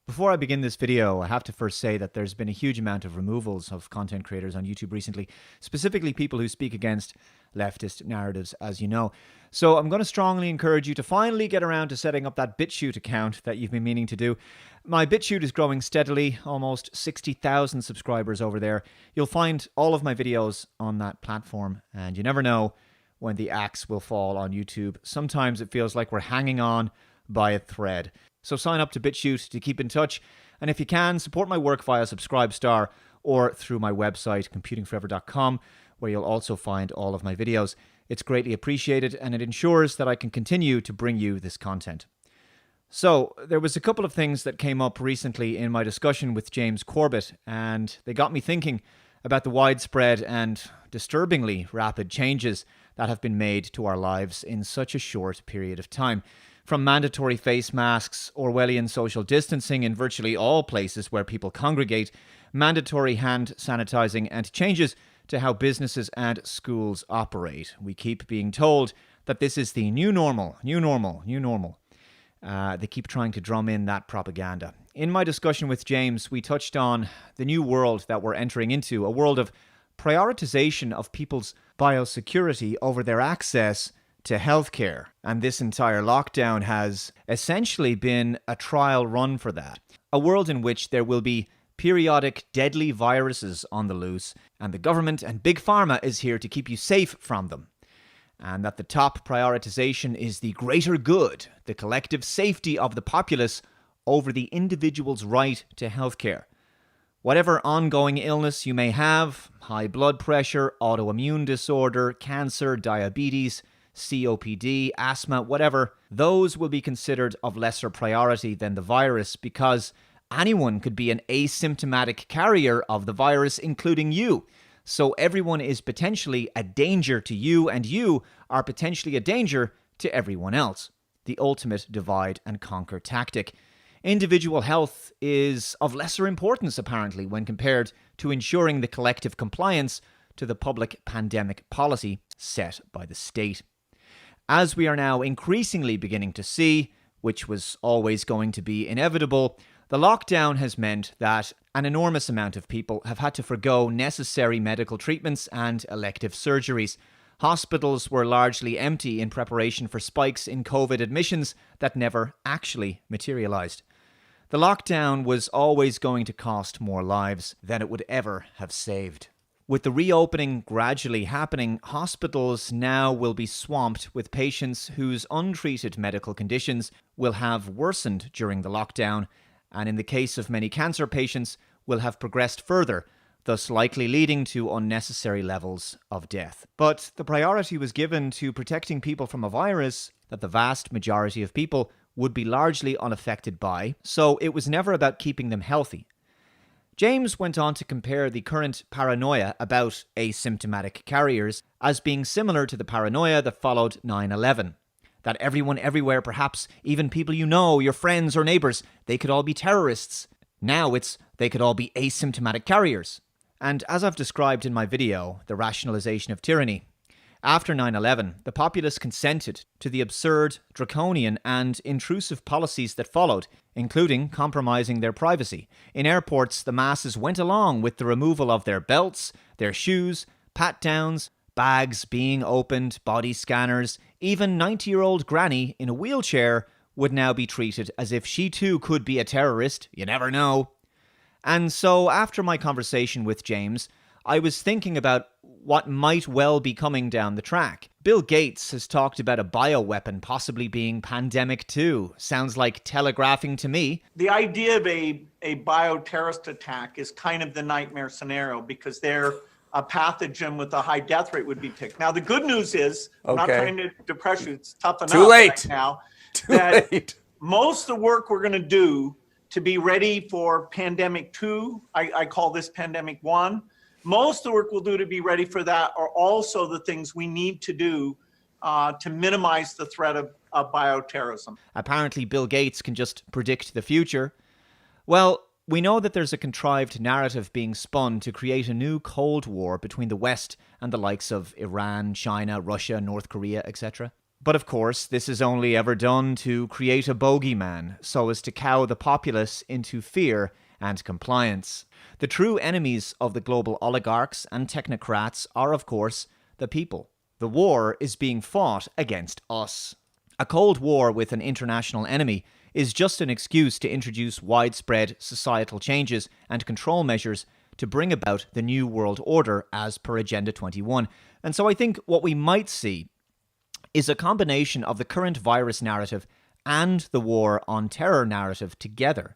Before I begin this video, I have to first say that there's been a huge amount of removals of content creators on YouTube recently, specifically people who speak against leftist narratives, as you know. So I'm going to strongly encourage you to finally get around to setting up that BitChute account that you've been meaning to do. My BitChute is growing steadily, almost 60,000 subscribers over there. You'll find all of my videos on that platform, and you never know when the axe will fall on YouTube. Sometimes it feels like we're hanging on by a thread. So sign up to BitChute to keep in touch, and if you can, support my work via Subscribestar or through my website, computingforever.com, where you'll also find all of my videos. It's greatly appreciated, and it ensures that I can continue to bring you this content. So, there was a couple of things that came up recently in my discussion with James Corbett, and they got me thinking about the widespread and disturbingly rapid changes that have been made to our lives in such a short period of time. From mandatory face masks, Orwellian social distancing in virtually all places where people congregate, mandatory hand sanitizing, and changes to how businesses and schools operate. We keep being told that this is the new normal, new normal, new normal. They keep trying to drum in that propaganda. In my discussion with James, we touched on the new world that we're entering into, a world of prioritization of people's biosecurity over their access to healthcare. And this entire lockdown has essentially been a trial run for that. A world in which there will be periodic deadly viruses on the loose, and the government and Big Pharma is here to keep you safe from them. And that the top prioritization is the greater good, the collective safety of the populace over the individual's right to healthcare. Whatever ongoing illness you may have, high blood pressure, autoimmune disorder, cancer, diabetes, COPD, asthma, whatever, those will be considered of lesser priority than the virus because anyone could be an asymptomatic carrier of the virus, including you. So everyone is potentially a danger to you, and you are potentially a danger to everyone else. The ultimate divide and conquer tactic. Individual health is of lesser importance, apparently, when compared to ensuring the collective compliance to the public pandemic policy set by the state. As we are now increasingly beginning to see, which was always going to be inevitable, the lockdown has meant that an enormous amount of people have had to forgo necessary medical treatments and elective surgeries. Hospitals were largely empty in preparation for spikes in COVID admissions that never actually materialized. The lockdown was always going to cost more lives than it would ever have saved. With the reopening gradually happening, hospitals now will be swamped with patients whose untreated medical conditions will have worsened during the lockdown, and in the case of many cancer patients, will have progressed further, thus likely leading to unnecessary levels of death. But the priority was given to protecting people from a virus that the vast majority of people would be largely unaffected by, so it was never about keeping them healthy. James went on to compare the current paranoia about asymptomatic carriers as being similar to the paranoia that followed 9/11. That everyone everywhere, perhaps even people you know, your friends or neighbors, they could all be terrorists. Now it's they could all be asymptomatic carriers. And as I've described in my video, The Rationalization of Tyranny, after 9/11, the populace consented to the absurd, draconian and intrusive policies that followed, including compromising their privacy. In airports, the masses went along with the removal of their belts, their shoes, pat-downs, bags being opened, body scanners. Even 90-year-old granny in a wheelchair would now be treated as if she too could be a terrorist. You never know. And so, after my conversation with James, I was thinking about what might well be coming down the track. Bill Gates has talked about a bioweapon possibly being pandemic too. Sounds like telegraphing to me. The idea of a bioterrorist attack is kind of the nightmare scenario because they're a pathogen with a high death rate would be picked. Now, the good news is, I'm not trying to depress you, it's tough enough right now. Most of the work we're going to do to be ready for pandemic 2, I call this pandemic 1, most of the work we'll do to be ready for that are also the things we need to do to minimize the threat of bioterrorism. Apparently, Bill Gates can just predict the future. Well, we know that there's a contrived narrative being spun to create a new Cold War between the West and the likes of Iran, China, Russia, North Korea, etc. But of course, this is only ever done to create a bogeyman, so as to cow the populace into fear and compliance. The true enemies of the global oligarchs and technocrats are, of course, the people. The war is being fought against us. A Cold War with an international enemy is just an excuse to introduce widespread societal changes and control measures to bring about the new world order as per Agenda 21. And so I think what we might see is a combination of the current virus narrative and the war on terror narrative together.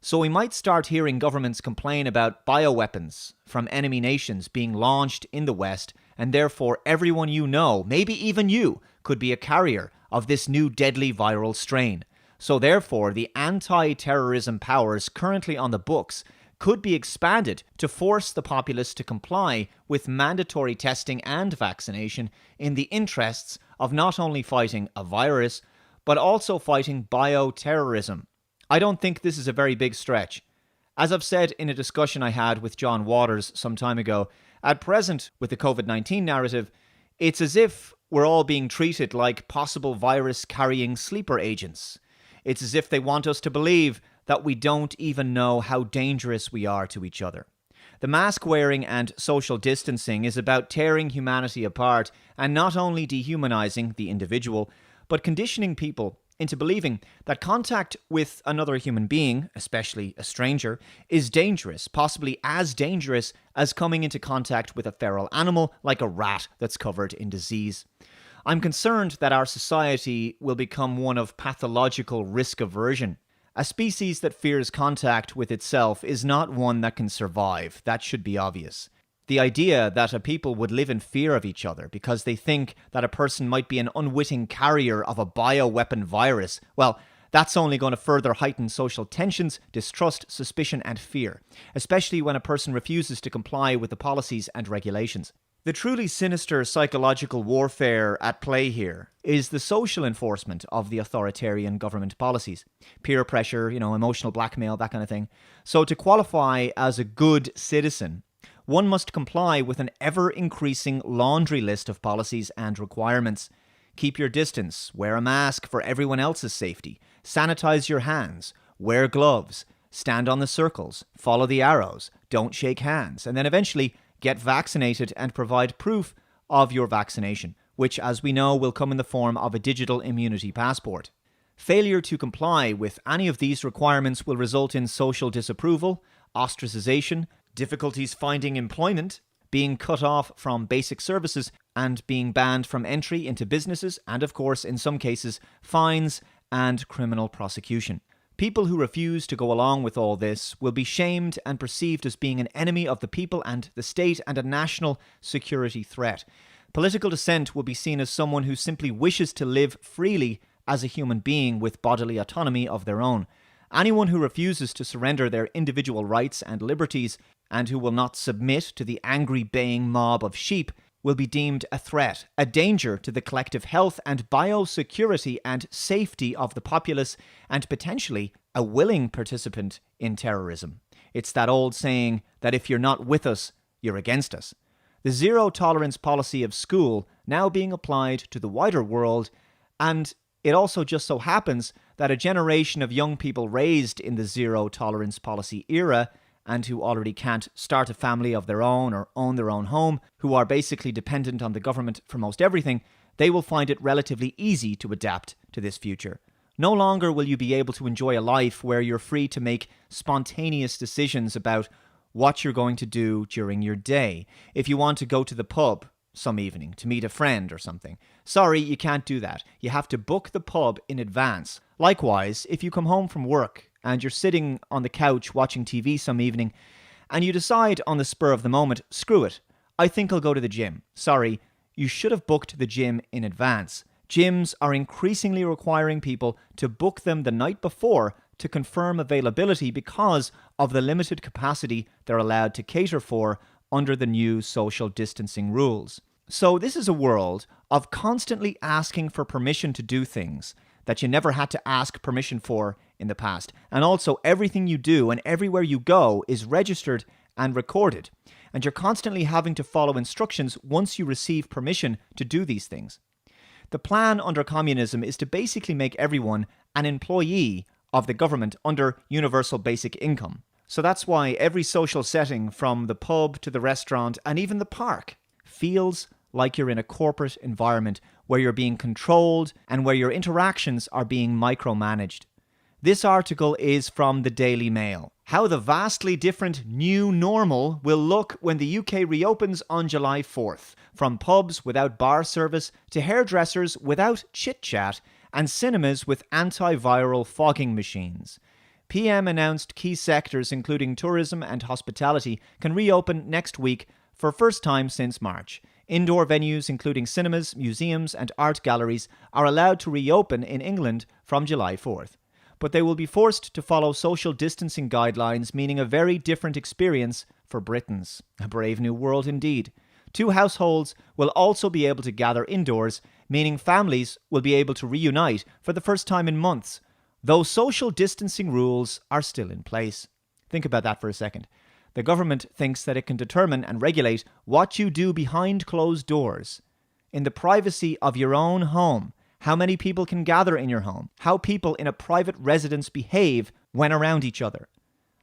So we might start hearing governments complain about bioweapons from enemy nations being launched in the West, and therefore everyone you know, maybe even you, could be a carrier of this new deadly viral strain. So therefore, the anti-terrorism powers currently on the books could be expanded to force the populace to comply with mandatory testing and vaccination in the interests of not only fighting a virus, but also fighting bioterrorism. I don't think this is a very big stretch. As I've said in a discussion I had with John Waters some time ago, at present with the COVID-19 narrative, it's as if we're all being treated like possible virus-carrying sleeper agents. It's as if they want us to believe that we don't even know how dangerous we are to each other. The mask wearing and social distancing is about tearing humanity apart and not only dehumanizing the individual, but conditioning people into believing that contact with another human being, especially a stranger, is dangerous, possibly as dangerous as coming into contact with a feral animal like a rat that's covered in disease. I'm concerned that our society will become one of pathological risk aversion. A species that fears contact with itself is not one that can survive. That should be obvious. The idea that a people would live in fear of each other because they think that a person might be an unwitting carrier of a bioweapon virus, well, that's only going to further heighten social tensions, distrust, suspicion, and fear, especially when a person refuses to comply with the policies and regulations. The truly sinister psychological warfare at play here is the social enforcement of the authoritarian government policies. Peer pressure, emotional blackmail, that kind of thing. So to qualify as a good citizen, one must comply with an ever-increasing laundry list of policies and requirements. Keep your distance, wear a mask for everyone else's safety, sanitize your hands, wear gloves, stand on the circles, follow the arrows, don't shake hands, and then eventually get vaccinated and provide proof of your vaccination, which, as we know, will come in the form of a digital immunity passport. Failure to comply with any of these requirements will result in social disapproval, ostracization, difficulties finding employment, being cut off from basic services, and being banned from entry into businesses, and of course, in some cases, fines and criminal prosecution. People who refuse to go along with all this will be shamed and perceived as being an enemy of the people and the state and a national security threat. Political dissent will be seen as someone who simply wishes to live freely as a human being with bodily autonomy of their own. Anyone who refuses to surrender their individual rights and liberties and who will not submit to the angry baying mob of sheep will be deemed a threat, a danger to the collective health and biosecurity and safety of the populace, and potentially a willing participant in terrorism. It's that old saying that if you're not with us, you're against us. The zero-tolerance policy of school now being applied to the wider world, and it also just so happens that a generation of young people raised in the zero-tolerance policy era and who already can't start a family of their own or own their own home, who are basically dependent on the government for most everything, they will find it relatively easy to adapt to this future. No longer will you be able to enjoy a life where you're free to make spontaneous decisions about what you're going to do during your day. If you want to go to the pub some evening to meet a friend or something, sorry, you can't do that. You have to book the pub in advance. Likewise, if you come home from work and you're sitting on the couch watching TV some evening, and you decide on the spur of the moment, screw it, I think I'll go to the gym. Sorry, you should have booked the gym in advance. Gyms are increasingly requiring people to book them the night before to confirm availability because of the limited capacity they're allowed to cater for under the new social distancing rules. So this is a world of constantly asking for permission to do things that you never had to ask permission for in the past. And also everything you do and everywhere you go is registered and recorded. And you're constantly having to follow instructions once you receive permission to do these things. The plan under communism is to basically make everyone an employee of the government under universal basic income. So that's why every social setting, from the pub to the restaurant and even the park, feels like you're in a corporate environment where you're being controlled and where your interactions are being micromanaged. This article is from the Daily Mail. How the vastly different new normal will look when the UK reopens on July 4th. From pubs without bar service to hairdressers without chit-chat and cinemas with antiviral fogging machines. PM announced key sectors including tourism and hospitality can reopen next week for first time since March. Indoor venues including cinemas, museums and art galleries are allowed to reopen in England from July 4th. But they will be forced to follow social distancing guidelines, meaning a very different experience for Britons. A brave new world indeed. 2 households will also be able to gather indoors, meaning families will be able to reunite for the first time in months, though social distancing rules are still in place. Think about that for a second. The government thinks that it can determine and regulate what you do behind closed doors, in the privacy of your own home, how many people can gather in your home, how people in a private residence behave when around each other.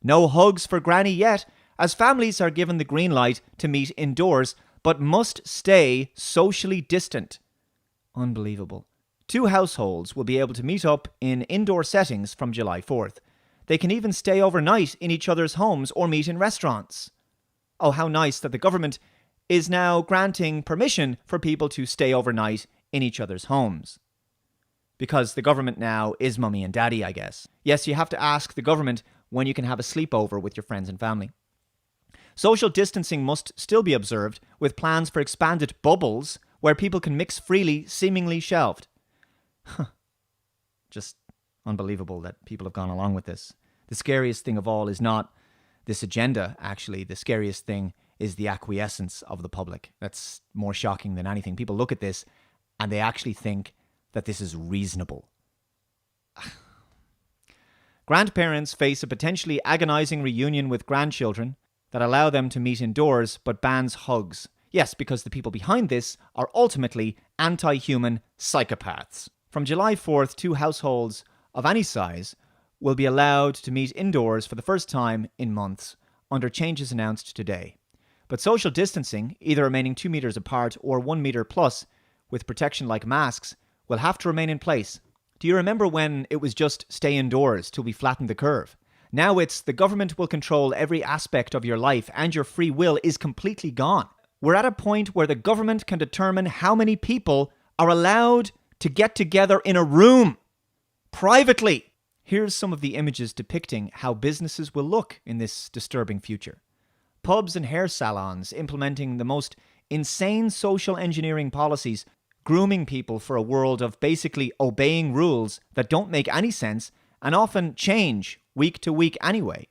No hugs for Granny yet, as families are given the green light to meet indoors, but must stay socially distant. Unbelievable. 2 households will be able to meet up in indoor settings from July 4th. They can even stay overnight in each other's homes or meet in restaurants. Oh, how nice that the government is now granting permission for people to stay overnight in each other's homes. Because the government now is mummy and daddy, I guess. Yes, you have to ask the government when you can have a sleepover with your friends and family. Social distancing must still be observed, with plans for expanded bubbles where people can mix freely seemingly shelved. Just unbelievable that people have gone along with this. The scariest thing of all is not this agenda, actually. The scariest thing is the acquiescence of the public. That's more shocking than anything. People look at this and they actually think that this is reasonable. Grandparents face a potentially agonizing reunion with grandchildren that allow them to meet indoors but bans hugs. Yes, because the people behind this are ultimately anti-human psychopaths. From July 4th, 2 households of any size will be allowed to meet indoors for the first time in months, under changes announced today. But social distancing, either remaining 2 meters apart or 1 meter plus, with protection like masks, will have to remain in place. Do you remember when it was just stay indoors till we flatten the curve? Now it's the government will control every aspect of your life and your free will is completely gone. We're at a point where the government can determine how many people are allowed to get together in a room privately. Here's some of the images depicting how businesses will look in this disturbing future. Pubs and hair salons implementing the most insane social engineering policies, grooming people for a world of basically obeying rules that don't make any sense and often change week to week anyway.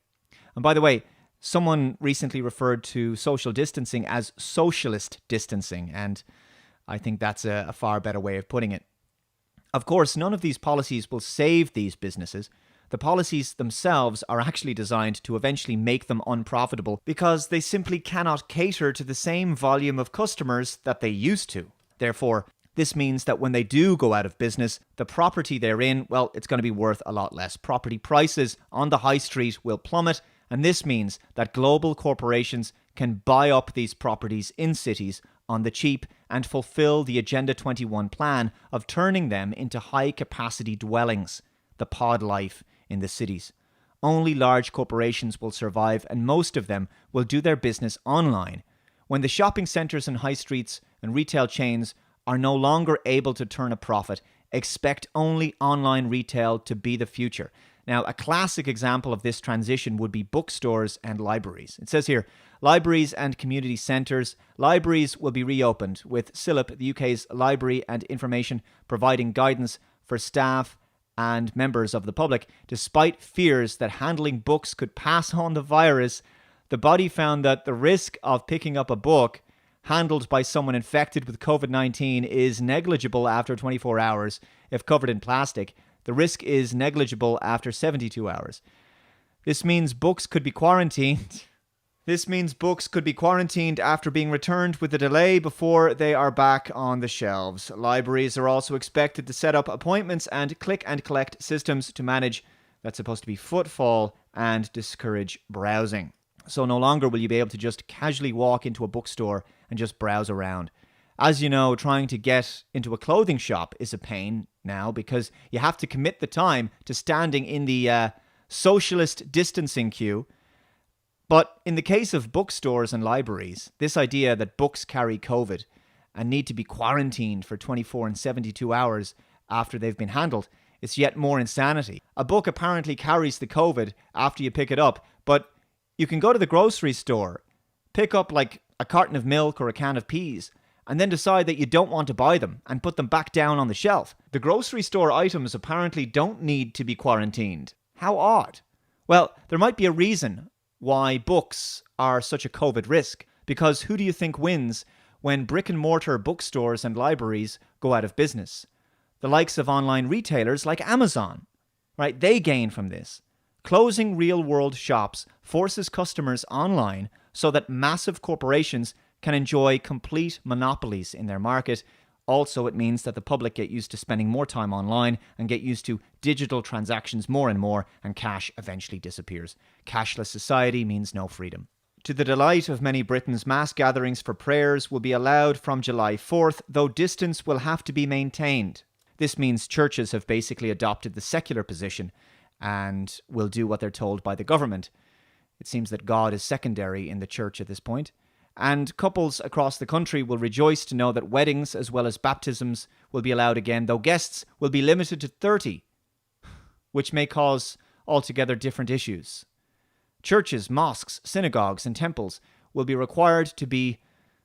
And by the way, someone recently referred to social distancing as socialist distancing, and I think that's a far better way of putting it. Of course, none of these policies will save these businesses. The policies themselves are actually designed to eventually make them unprofitable because they simply cannot cater to the same volume of customers that they used to. Therefore, this means that when they do go out of business, the property they're in, well, it's going to be worth a lot less. Property prices on the high street will plummet, and this means that global corporations can buy up these properties in cities on the cheap and fulfill the Agenda 21 plan of turning them into high-capacity dwellings, the pod life in the cities. Only large corporations will survive, and most of them will do their business online. When the shopping centres and high streets and retail chains are no longer able to turn a profit, expect only online retail to be the future. Now, a classic example of this transition would be bookstores and libraries. It says here, libraries and community centres. Libraries will be reopened, with CILIP, the UK's library and information, providing guidance for staff and members of the public. Despite fears that handling books could pass on the virus, the body found that the risk of picking up a book handled by someone infected with COVID-19 is negligible after 24 hours if covered in plastic. The risk is negligible after 72 hours. This means books could be quarantined This means books could be quarantined after being returned with a delay before they are back on the shelves. Libraries are also expected to set up appointments and click and collect systems to manage that's supposed to be footfall and discourage browsing. So no longer will you be able to just casually walk into a bookstore and just browse around. As you know, trying to get into a clothing shop is a pain now because you have to commit the time to standing in the socialist distancing queue. But in the case of bookstores and libraries, this idea that books carry COVID and need to be quarantined for 24 and 72 hours after they've been handled is yet more insanity. A book apparently carries the COVID after you pick it up, but you can go to the grocery store, pick up like a carton of milk or a can of peas, and then decide that you don't want to buy them and put them back down on the shelf. The grocery store items apparently don't need to be quarantined. How odd. Well, there might be a reason why books are such a COVID risk, because who do you think wins when brick and mortar bookstores and libraries go out of business? The likes of online retailers like Amazon, right? They gain from this. Closing real-world shops forces customers online so that massive corporations can enjoy complete monopolies in their market. Also, it means that the public get used to spending more time online and get used to digital transactions more and more, and cash eventually disappears. Cashless society means no freedom. To the delight of many Britons, mass gatherings for prayers will be allowed from July 4th, though distance will have to be maintained. This means churches have basically adopted the secular position and will do what they're told by the government. It seems that God is secondary in the church at this point. And couples across the country will rejoice to know that weddings as well as baptisms will be allowed again, though guests will be limited to 30, which may cause altogether different issues. Churches, mosques, synagogues, and temples will be required to be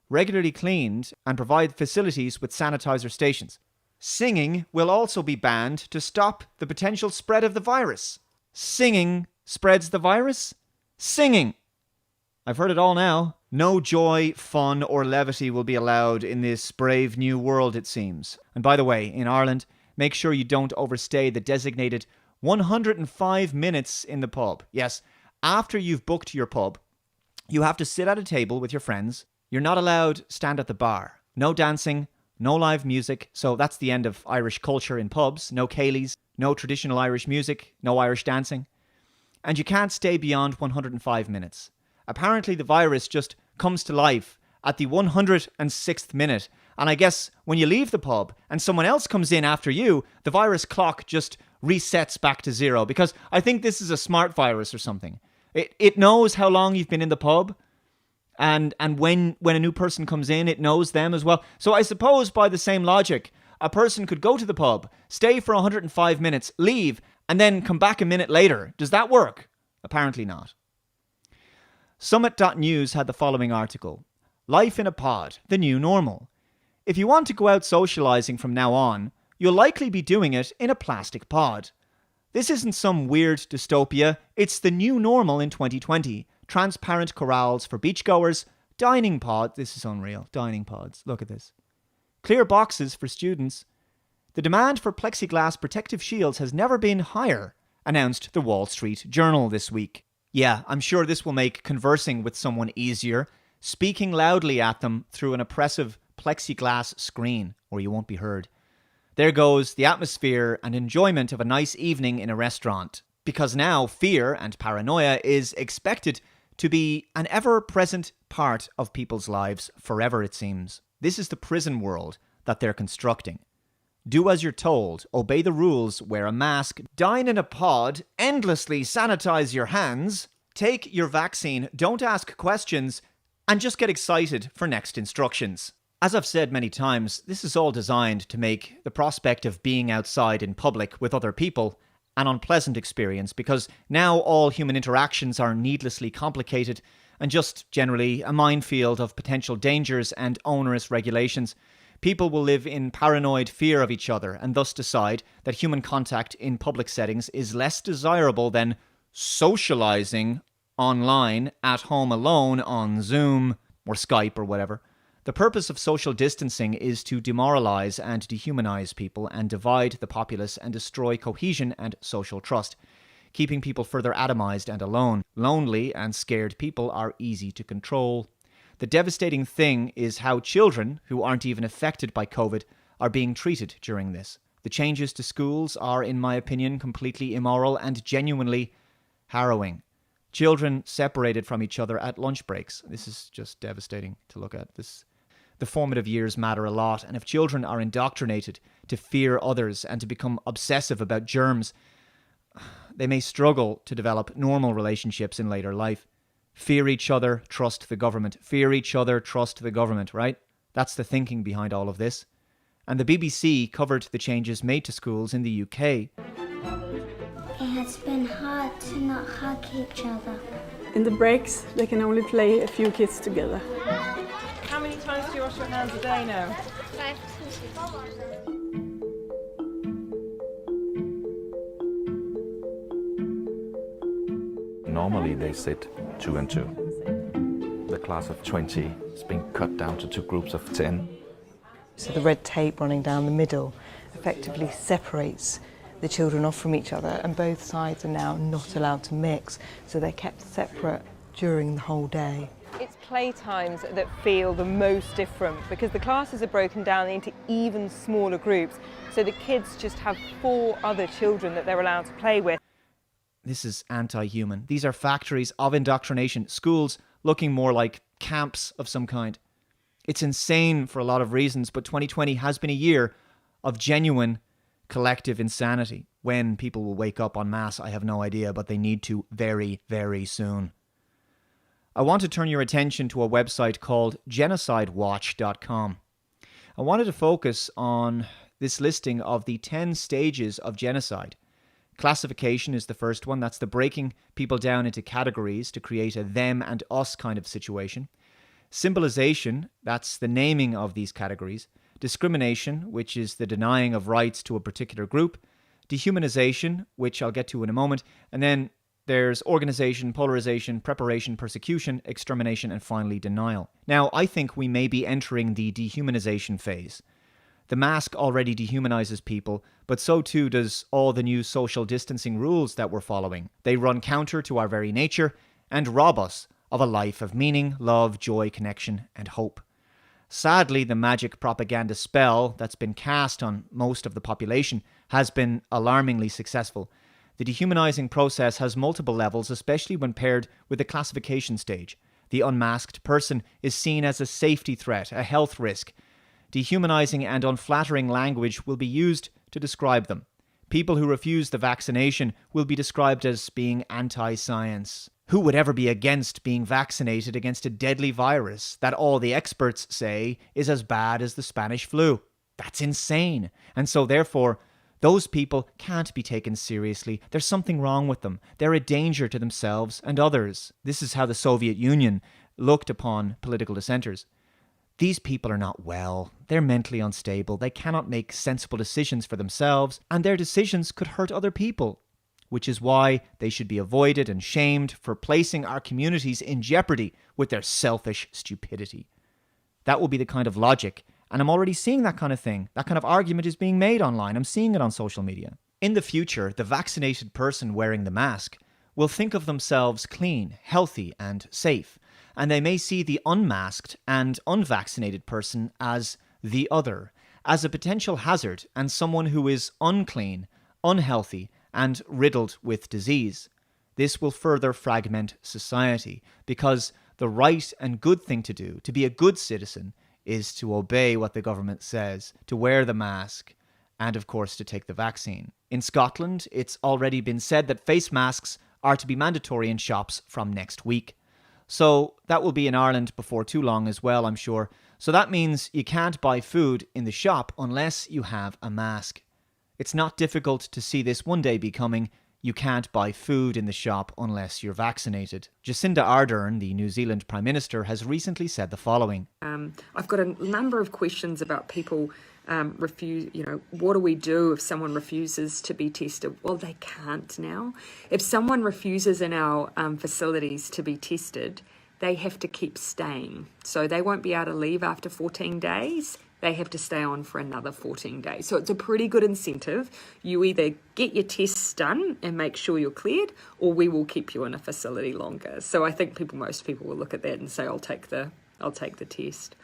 regularly cleaned and provide facilities with sanitizer stations. Singing will also be banned to stop the potential spread of the virus. Singing spreads the virus? Singing! I've heard it all now. No joy, fun, or levity will be allowed in this brave new world, it seems. And by the way, in Ireland, make sure you don't overstay the designated 105 minutes in the pub. Yes, after you've booked your pub, you have to sit at a table with your friends. You're not allowed stand at the bar. No dancing, no live music. So that's the end of Irish culture in pubs. No ceilidhs, no traditional Irish music, no Irish dancing. And you can't stay beyond 105 minutes. Apparently the virus just comes to life at the 106th minute. And I guess when you leave the pub and someone else comes in after you, the virus clock just resets back to zero. Because I think this is a smart virus or something. It knows how long you've been in the pub. And when a new person comes in, it knows them as well. So I suppose by the same logic, a person could go to the pub, stay for 105 minutes, leave, and then come back a minute later. Does that work? Apparently not. Summit.news had the following article. Life in a pod, the new normal. If you want to go out socializing from now on, you'll likely be doing it in a plastic pod. This isn't some weird dystopia, it's the new normal in 2020. Transparent corrals for beachgoers, dining pods, this is unreal, dining pods, look at this. Clear boxes for students. The demand for plexiglass protective shields has never been higher, announced the Wall Street Journal this week. Yeah, I'm sure this will make conversing with someone easier, speaking loudly at them through an oppressive plexiglass screen, or you won't be heard. There goes the atmosphere and enjoyment of a nice evening in a restaurant, because now fear and paranoia is expected to be an ever-present part of people's lives forever, it seems. This is the prison world that they're constructing. Do as you're told, obey the rules, wear a mask, dine in a pod, endlessly sanitize your hands, take your vaccine, don't ask questions, and just get excited for next instructions. As I've said many times, this is all designed to make the prospect of being outside in public with other people an unpleasant experience, because now all human interactions are needlessly complicated and just generally a minefield of potential dangers and onerous regulations. People will live in paranoid fear of each other and thus decide that human contact in public settings is less desirable than socializing online at home alone on Zoom or Skype or whatever. The purpose of social distancing is to demoralize and dehumanize people and divide the populace and destroy cohesion and social trust. keeping people further atomized and alone. Lonely and scared people are easy to control. The devastating thing is how children, who aren't even affected by COVID, are being treated during this. The changes to schools are, in my opinion, completely immoral and genuinely harrowing. Children separated from each other at lunch breaks. This is just devastating to look at. The formative years matter a lot, and if children are indoctrinated to fear others and to become obsessive about germs, they may struggle to develop normal relationships in later life. Fear each other, trust the government. Fear each other, trust the government, right? That's the thinking behind all of this. And the BBC covered the changes made to schools in the UK. It has been hard to not hug each other. In the breaks, they can only play a few kids together. How many times do you wash your hands a day now? 5 Normally they sit 2 and 2. The class of 20 is being cut down to 2 groups of 10. So the red tape running down the middle effectively separates the children off from each other, and both sides are now not allowed to mix, so they're kept separate during the whole day. It's playtimes that feel the most different because the classes are broken down into even smaller groups, so the kids just have 4 other children that they're allowed to play with. This is anti-human. These are factories of indoctrination, schools looking more like camps of some kind. It's insane for a lot of reasons, but 2020 has been a year of genuine collective insanity. When people will wake up en masse, I have no idea, but they need to very, very soon. I want to turn your attention to a website called genocidewatch.com. I wanted to focus on this listing of the 10 stages of genocide. Classification is the first one. That's the breaking people down into categories to create a them and us kind of situation. Symbolization, that's the naming of these categories. Discrimination, which is the denying of rights to a particular group. Dehumanization, which I'll get to in a moment. And then there's organization, polarization, preparation, persecution, extermination, and finally denial. Now, I think we may be entering the dehumanization phase. The mask already dehumanizes people, but so too does all the new social distancing rules that we're following. They run counter to our very nature and rob us of a life of meaning, love, joy, connection, and hope. Sadly, the magic propaganda spell that's been cast on most of the population has been alarmingly successful. The dehumanizing process has multiple levels, especially when paired with the classification stage. The unmasked person is seen as a safety threat, a health risk. Dehumanizing and unflattering language will be used to describe them. People who refuse the vaccination will be described as being anti-science. Who would ever be against being vaccinated against a deadly virus that all the experts say is as bad as the Spanish flu? That's insane. And so therefore, those people can't be taken seriously. There's something wrong with them. They're a danger to themselves and others. This is how the Soviet Union looked upon political dissenters. These people are not well. They're mentally unstable. They cannot make sensible decisions for themselves, and their decisions could hurt other people, which is why they should be avoided and shamed for placing our communities in jeopardy with their selfish stupidity. That will be the kind of logic, and I'm already seeing that kind of thing. That kind of argument is being made online. I'm seeing it on social media. In the future, the vaccinated person wearing the mask will think of themselves clean, healthy, and safe, and they may see the unmasked and unvaccinated person as the other, as a potential hazard and someone who is unclean, unhealthy, and riddled with disease. This will further fragment society because the right and good thing to do, to be a good citizen, is to obey what the government says, to wear the mask, and of course to take the vaccine. In Scotland, it's already been said that face masks are to be mandatory in shops from next week. So that will be in Ireland before too long as well, I'm sure. So that means you can't buy food in the shop unless you have a mask. It's not difficult to see this one day becoming, you can't buy food in the shop unless you're vaccinated. Jacinda Ardern, the New Zealand Prime Minister, has recently said the following. I've got a number of questions about people refuse, what do we do if someone refuses to be tested? Well, they can't now. If someone refuses in our facilities to be tested, they have to keep staying. So they won't be able to leave after 14 days. they have to stay on for another 14 days. So it's a pretty good incentive. You either get your tests done and make sure you're cleared, or we will keep you in a facility longer. So I think most people will look at that and say, I'll take the test.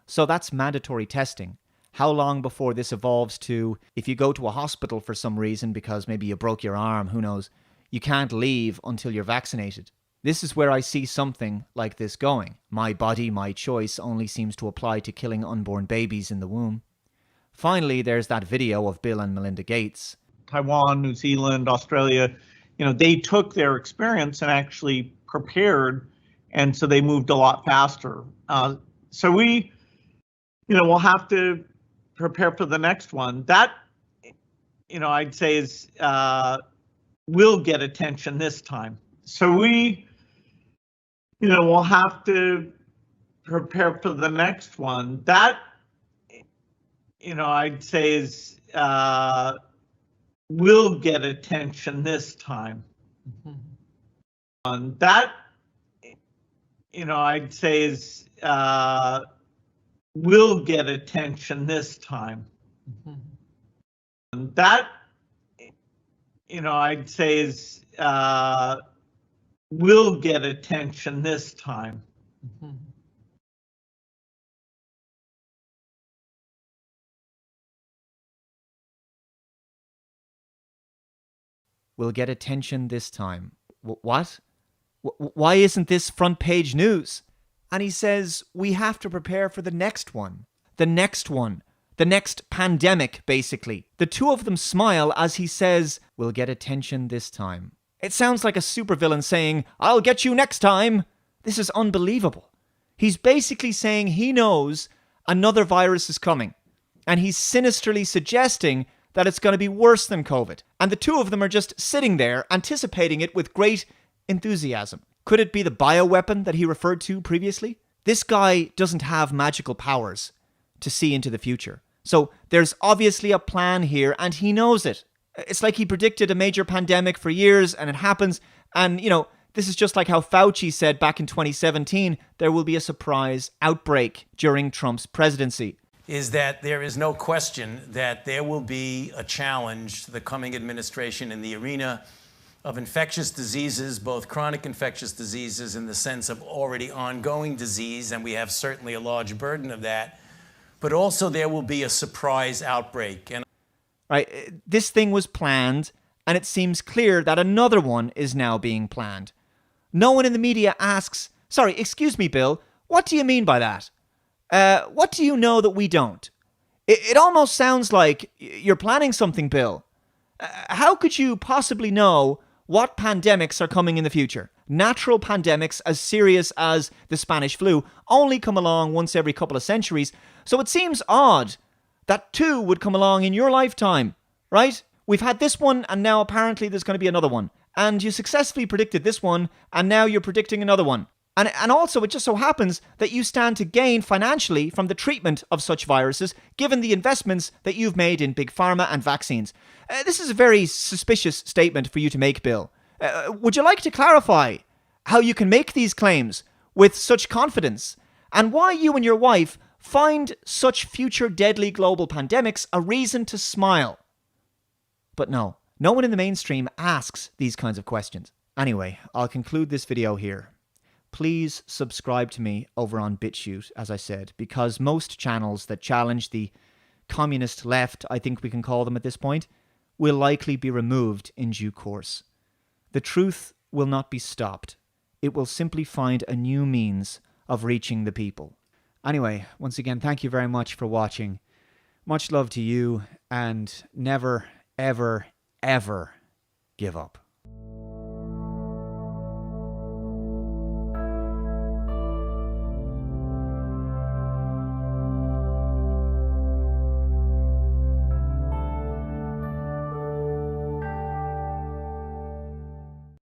So that's mandatory testing. How long before this evolves to, if you go to a hospital for some reason because maybe you broke your arm, who knows, you can't leave until you're vaccinated? This is where I see something like this going. My body, my choice only seems to apply to killing unborn babies in the womb. Finally, there's that video of Bill and Melinda Gates. Taiwan, New Zealand, Australia, they took their experience and actually prepared, and so they moved a lot faster. So we, we'll have to prepare for the next one. That, I'd say is will get attention this time. So we, we'll have to prepare for the next one. That, I'd say is will get attention this time. That, I'd say is will get attention this time. That, I'd say is will get attention this time. Will get attention this time. What? Why isn't this front page news? And he says, we have to prepare for the next one. The next one. The next pandemic, basically. The two of them smile as he says, we'll get attention this time. It sounds like a supervillain saying, I'll get you next time. This is unbelievable. He's basically saying he knows another virus is coming. And he's sinisterly suggesting that it's going to be worse than COVID. And the two of them are just sitting there anticipating it with great enthusiasm. Could it be the bioweapon that he referred to previously? This guy doesn't have magical powers to see into the future. So there's obviously a plan here and he knows it. It's like he predicted a major pandemic for years and it happens. And, this is just like how Fauci said back in 2017, there will be a surprise outbreak during Trump's presidency. Is that there is no question that there will be a challenge to the coming administration in the arena of infectious diseases, both chronic infectious diseases in the sense of already ongoing disease, and we have certainly a large burden of that, but also there will be a surprise outbreak. Right, this thing was planned, and it seems clear that another one is now being planned. No one in the media asks, sorry, excuse me, Bill, what do you mean by that? What do you know that we don't? It almost sounds like you're planning something, Bill. How could you possibly know what pandemics are coming in the future? Natural pandemics as serious as the Spanish flu only come along once every couple of centuries, so it seems odd that two would come along in your lifetime, right? We've had this one and now apparently there's going to be another one. And you successfully predicted this one and now you're predicting another one. And also, it just so happens that you stand to gain financially from the treatment of such viruses, given the investments that you've made in big pharma and vaccines. This is a very suspicious statement for you to make, Bill. Would you like to clarify how you can make these claims with such confidence, and why you and your wife find such future deadly global pandemics a reason to smile? But no one in the mainstream asks these kinds of questions. Anyway, I'll conclude this video here. Please subscribe to me over on BitChute, as I said, because most channels that challenge the communist left, I think we can call them at this point, will likely be removed in due course. The truth will not be stopped. It will simply find a new means of reaching the people. Anyway, once again, thank you very much for watching. Much love to you, and never, ever, ever give up.